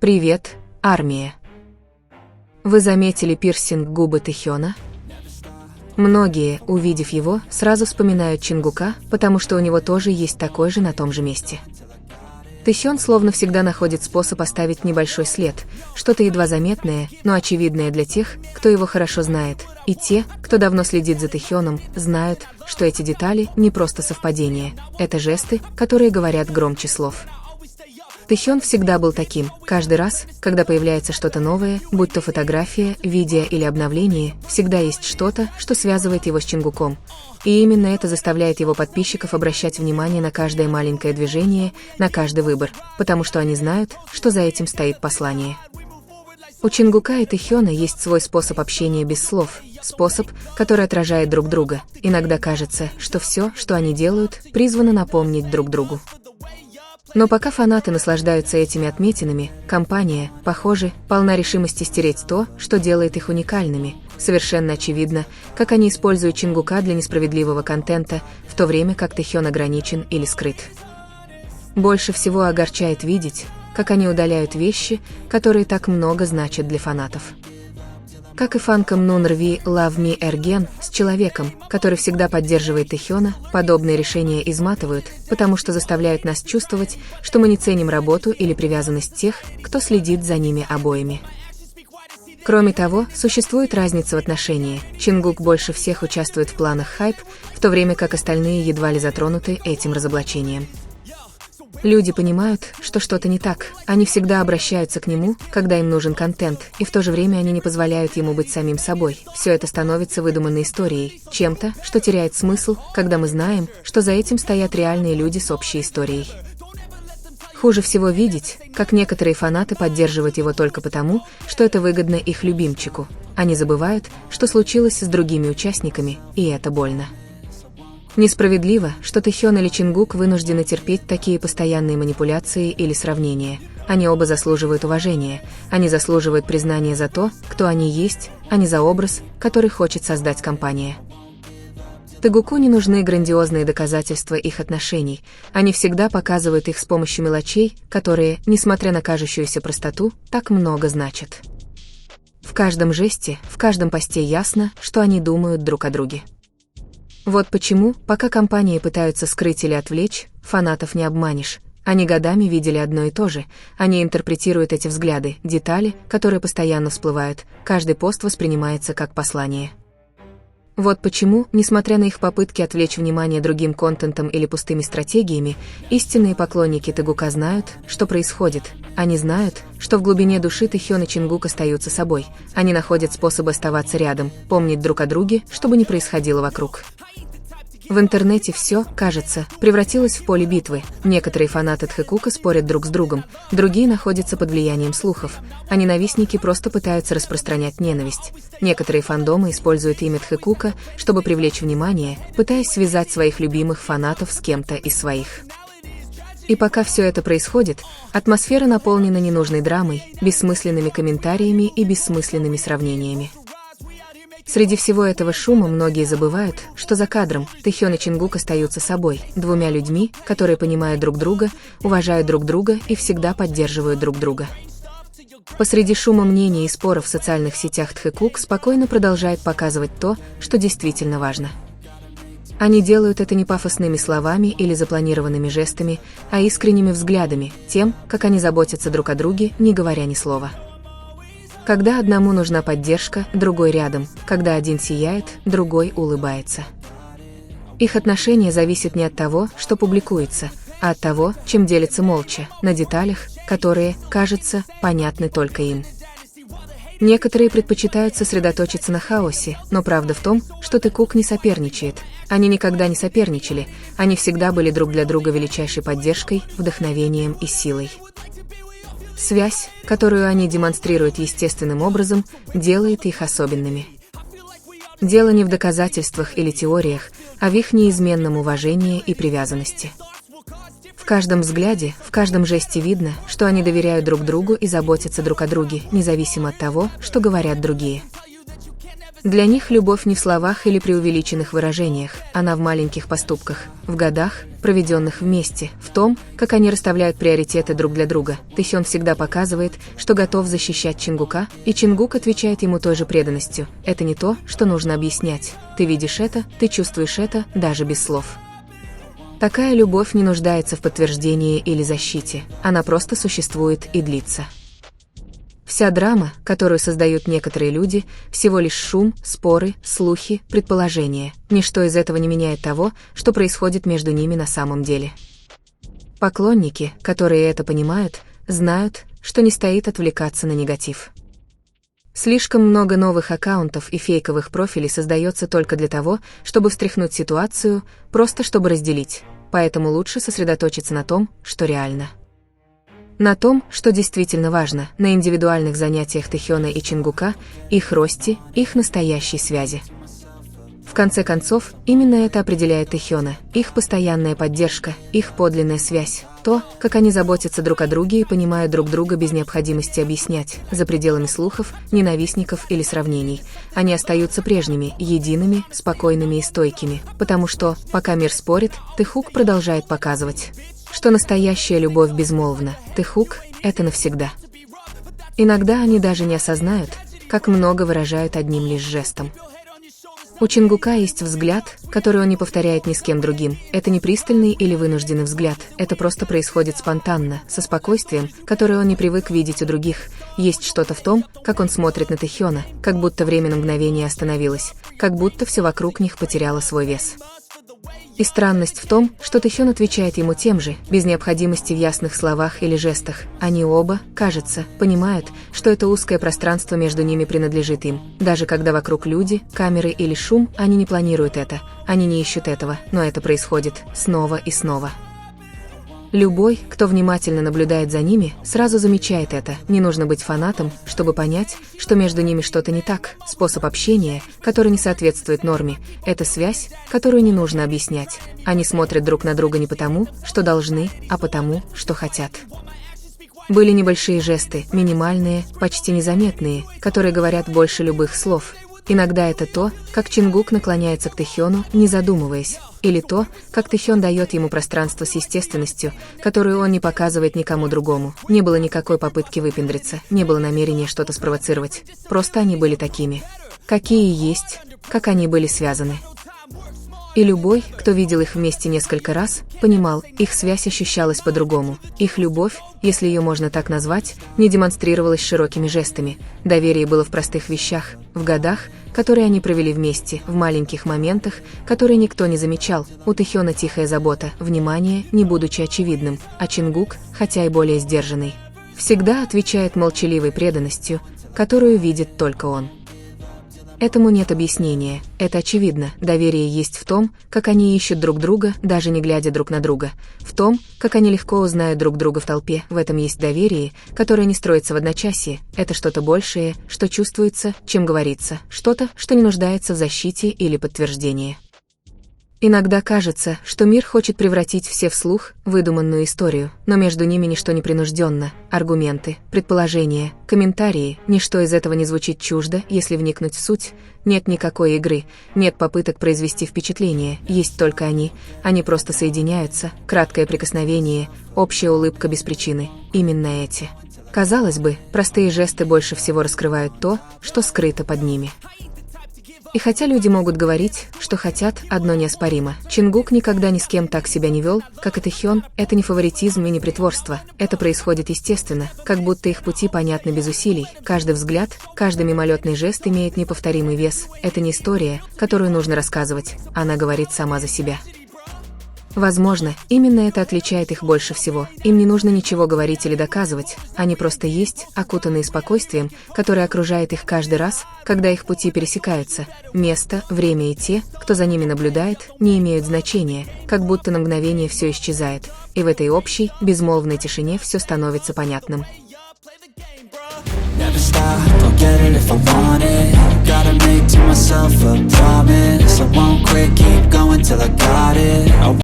Привет, армия. Вы заметили пирсинг губы Тэхёна? Многие, увидев его, сразу вспоминают Чингука, потому что у него тоже есть такой же на том же месте. Тэхён словно всегда находит способ оставить небольшой след, что-то едва заметное, но очевидное для тех, кто его хорошо знает, и те, кто давно следит за Тэхёном, знают, что эти детали не просто совпадения, это жесты, которые говорят громче слов. Тэхён всегда был таким. Каждый раз, когда появляется что-то новое, будь то фотография, видео или обновление, всегда есть что-то, что связывает его с Чингуком. И именно это заставляет его подписчиков обращать внимание на каждое маленькое движение, на каждый выбор, потому что они знают, что за этим стоит послание. У Чингука и Тэхёна есть свой способ общения без слов, способ, который отражает друг друга. Иногда кажется, что все, что они делают, призвано напомнить друг другу. Но пока фанаты наслаждаются этими отметинами, компания, похоже, полна решимости стереть то, что делает их уникальными. Совершенно очевидно, как они используют Чингука для несправедливого контента, в то время как Тэхён ограничен или скрыт. Больше всего огорчает видеть, как они удаляют вещи, которые так много значат для фанатов. Как и фанкам Нунрви Love Me Ergen с человеком, который всегда поддерживает Тэхёна, подобные решения изматывают, потому что заставляют нас чувствовать, что мы не ценим работу или привязанность тех, кто следит за ними обоими. Кроме того, существует разница в отношении. Чингук больше всех участвует в планах хайп, в то время как остальные едва ли затронуты этим разоблачением. Люди понимают, что что-то не так, они всегда обращаются к нему, когда им нужен контент, и в то же время они не позволяют ему быть самим собой. Все это становится выдуманной историей, чем-то, что теряет смысл, когда мы знаем, что за этим стоят реальные люди с общей историей. Хуже всего видеть, как некоторые фанаты поддерживают его только потому, что это выгодно их любимчику. Они забывают, что случилось с другими участниками, и это больно. Несправедливо, что Тэхён или Чингук вынуждены терпеть такие постоянные манипуляции или сравнения. Они оба заслуживают уважения, они заслуживают признания за то, кто они есть, а не за образ, который хочет создать компания. Тэгуку не нужны грандиозные доказательства их отношений, они всегда показывают их с помощью мелочей, которые, несмотря на кажущуюся простоту, так много значат. В каждом жесте, в каждом посте ясно, что они думают друг о друге. Вот почему, пока компании пытаются скрыть или отвлечь, фанатов не обманешь. Они годами видели одно и то же, они интерпретируют эти взгляды, детали, которые постоянно всплывают, каждый пост воспринимается как послание. Вот почему, несмотря на их попытки отвлечь внимание другим контентом или пустыми стратегиями, истинные поклонники Тэгука знают, что происходит. Они знают, что в глубине души Тэхён и Чингук остаются собой. Они находят способы оставаться рядом, помнить друг о друге, что бы ни происходило вокруг. В интернете все, кажется, превратилось в поле битвы. Некоторые фанаты Тхэкука спорят друг с другом, другие находятся под влиянием слухов, а ненавистники просто пытаются распространять ненависть. Некоторые фандомы используют имя Тхэкука, чтобы привлечь внимание, пытаясь связать своих любимых фанатов с кем-то из своих. И пока все это происходит, атмосфера наполнена ненужной драмой, бессмысленными комментариями и бессмысленными сравнениями. Среди всего этого шума многие забывают, что за кадром Тэхён и Чингук остаются собой, двумя людьми, которые понимают друг друга, уважают друг друга и всегда поддерживают друг друга. Посреди шума мнений и споров в социальных сетях Тхэкук спокойно продолжает показывать то, что действительно важно. Они делают это не пафосными словами или запланированными жестами, а искренними взглядами, тем, как они заботятся друг о друге, не говоря ни слова. Когда одному нужна поддержка, другой рядом, когда один сияет, другой улыбается. Их отношения зависят не от того, что публикуется, а от того, чем делятся молча, на деталях, которые, кажется, понятны только им. Некоторые предпочитают сосредоточиться на хаосе, но правда в том, что Тхэкук не соперничает. Они никогда не соперничали, они всегда были друг для друга величайшей поддержкой, вдохновением и силой. Связь, которую они демонстрируют естественным образом, делает их особенными. Дело не в доказательствах или теориях, а в их неизменном уважении и привязанности. В каждом взгляде, в каждом жесте видно, что они доверяют друг другу и заботятся друг о друге, независимо от того, что говорят другие. Для них любовь не в словах или преувеличенных выражениях, она в маленьких поступках, в годах, проведенных вместе, в том, как они расставляют приоритеты друг для друга. Тэхён всегда показывает, что готов защищать Чингука, и Чингук отвечает ему той же преданностью. Это не то, что нужно объяснять. Ты видишь это, ты чувствуешь это, даже без слов. Такая любовь не нуждается в подтверждении или защите, она просто существует и длится. Вся драма, которую создают некоторые люди, всего лишь шум, споры, слухи, предположения. Ничто из этого не меняет того, что происходит между ними на самом деле. Поклонники, которые это понимают, знают, что не стоит отвлекаться на негатив. Слишком много новых аккаунтов и фейковых профилей создается только для того, чтобы встряхнуть ситуацию, просто чтобы разделить. Поэтому лучше сосредоточиться на том, что реально. На том, что действительно важно, на индивидуальных занятиях Тэхёна и Чингука, их росте, их настоящей связи. В конце концов, именно это определяет Тэхёна, их постоянная поддержка, их подлинная связь, то, как они заботятся друг о друге и понимают друг друга без необходимости объяснять, за пределами слухов, ненавистников или сравнений. Они остаются прежними, едиными, спокойными и стойкими, потому что, пока мир спорит, Тэхук продолжает показывать, что настоящая любовь безмолвна. Тэхук — это навсегда. Иногда они даже не осознают, как много выражают одним лишь жестом. У Чингука есть взгляд, который он не повторяет ни с кем другим. Это не пристальный или вынужденный взгляд, это просто происходит спонтанно, со спокойствием, которое он не привык видеть у других. Есть что-то в том, как он смотрит на Тэхёна, как будто время на мгновение остановилось, как будто все вокруг них потеряло свой вес. И странность в том, что Тэхён отвечает ему тем же, без необходимости в ясных словах или жестах. Они оба, кажется, понимают, что это узкое пространство между ними принадлежит им. Даже когда вокруг люди, камеры или шум, они не планируют это, они не ищут этого, но это происходит снова и снова. Любой, кто внимательно наблюдает за ними, сразу замечает это. Не нужно быть фанатом, чтобы понять, что между ними что-то не так. Способ общения, который не соответствует норме, это связь, которую не нужно объяснять. Они смотрят друг на друга не потому, что должны, а потому, что хотят. Были небольшие жесты, минимальные, почти незаметные, которые говорят больше любых слов. Иногда это то, как Чингук наклоняется к Тэхёну, не задумываясь, или то, как Тэхён дает ему пространство с естественностью, которую он не показывает никому другому. Не было никакой попытки выпендриться, не было намерения что-то спровоцировать. Просто они были такими, какие есть, как они были связаны. И любой, кто видел их вместе несколько раз, понимал, их связь ощущалась по-другому. Их любовь, если ее можно так назвать, не демонстрировалась широкими жестами. Доверие было в простых вещах, в годах, которые они провели вместе, в маленьких моментах, которые никто не замечал. У Тэхёна тихая забота, внимание, не будучи очевидным, а Чингук, хотя и более сдержанный, всегда отвечает молчаливой преданностью, которую видит только он. Этому нет объяснения, это очевидно. Доверие есть в том, как они ищут друг друга, даже не глядя друг на друга. В том, как они легко узнают друг друга в толпе. В этом есть доверие, которое не строится в одночасье. Это что-то большее, что чувствуется, чем говорится. Что-то, что не нуждается в защите или подтверждении. Иногда кажется, что мир хочет превратить все вслух выдуманную историю, но между ними ничто не принужденно. Аргументы, предположения, комментарии, ничто из этого не звучит чуждо, если вникнуть в суть. Нет никакой игры, нет попыток произвести впечатление, есть только они просто соединяются, краткое прикосновение, общая улыбка без причины. Именно эти, казалось бы, простые жесты больше всего раскрывают то, что скрыто под ними. И хотя люди могут говорить, что хотят, одно неоспоримо. Чингук никогда ни с кем так себя не вел, как и Тэхён. Это не фаворитизм и не притворство. Это происходит естественно, как будто их пути понятны без усилий. Каждый взгляд, каждый мимолетный жест имеет неповторимый вес. Это не история, которую нужно рассказывать. Она говорит сама за себя. Возможно, именно это отличает их больше всего. Им не нужно ничего говорить или доказывать, они просто есть, окутанные спокойствием, которое окружает их каждый раз, когда их пути пересекаются. Место, время и те, кто за ними наблюдает, не имеют значения, как будто на мгновение все исчезает, и в этой общей, безмолвной тишине все становится понятным. Never stop, I'll get it if I want it. Gotta make to myself a promise, I won't quit, keep going till I got it.